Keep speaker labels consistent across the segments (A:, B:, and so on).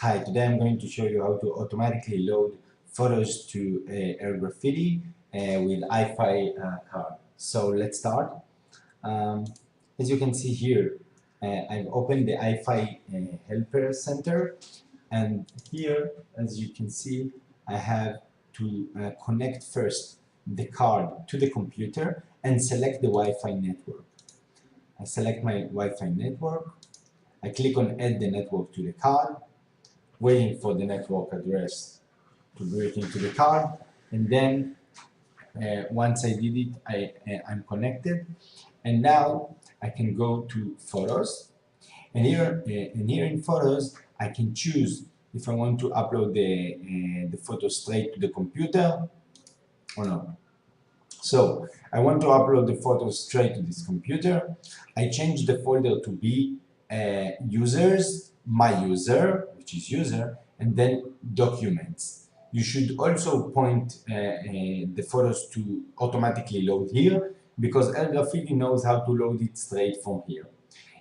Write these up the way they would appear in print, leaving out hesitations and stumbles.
A: Hi, today I'm going to show you how to automatically load photos to Air Graffiti with iFi card. So let's start. As you can see here, I've opened the iFi Helper Center, and here, as you can see, I have to connect first the card to the computer and select the Wi-Fi network. I select my Wi-Fi network. I click on Add the network to the card, waiting for the network address to break into the card, and then once I did it, I'm connected, and now I can go to Photos, and here in Photos I can choose if I want to upload the photo straight to the computer or not. So I want to upload the photos straight to this computer. I change the folder to be users, my user, which is user, and then documents. You should also point the photos to automatically load here, because Air Graffiti knows how to load it straight from here.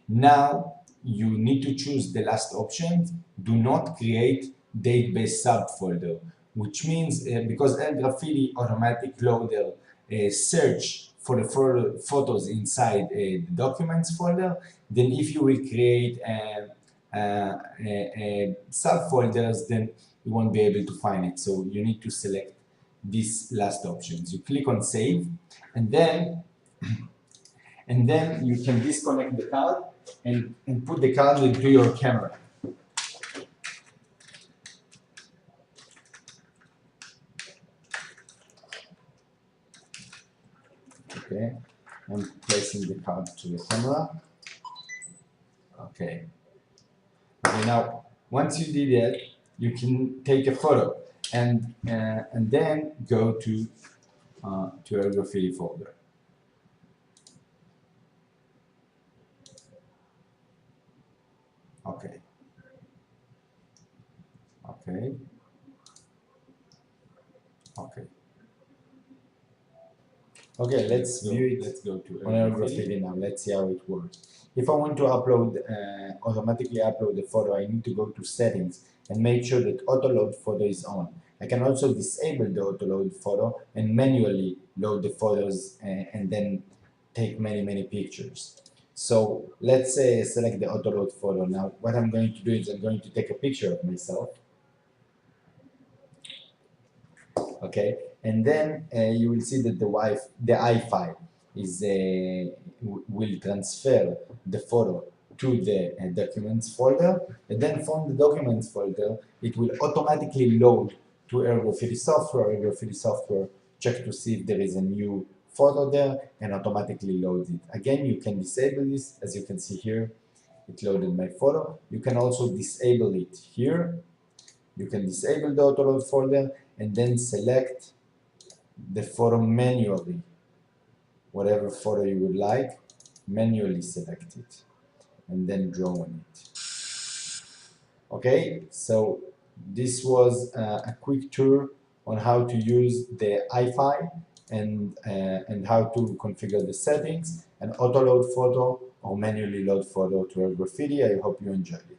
A: Now you need to choose the last option. Do not create database subfolder, which means because Air Graffiti automatic loader search for the photos inside the documents folder, then if you will create subfolders, then you won't be able to find it. So you need to select these last options. You click on save, and then you can disconnect the card and put the card into your camera. Okay, I'm placing the card to the camera. Okay. Okay, now once you did that, you can take a photo and then go to Air Graffiti folder. Okay. Okay. Okay. Okay, let's view it. Let's go to Air Graffiti now. Let's see how it works. If I want to upload, automatically upload the photo, I need to go to settings and make sure that auto load photo is on. I can also disable the auto load photo and manually load the photos and then take many pictures. So let's select the auto load photo. Now what I'm going to do is I'm going to take a picture of myself. Okay, and then you will see that the iFi is will transfer the photo to the documents folder, and then from the documents folder it will automatically load to Air Graffiti software. Air Graffiti software check to see if there is a new photo there and automatically loads it. Again, you can disable this. As you can see here, it loaded my photo. You can also disable it here. You can disable the auto load folder and then select the photo manually. Whatever photo you would like, manually select it and then draw on it. Okay, so this was a quick tour on how to use the iFi and how to configure the settings and auto load photo or manually load photo to Air Graffiti. I hope you enjoyed it.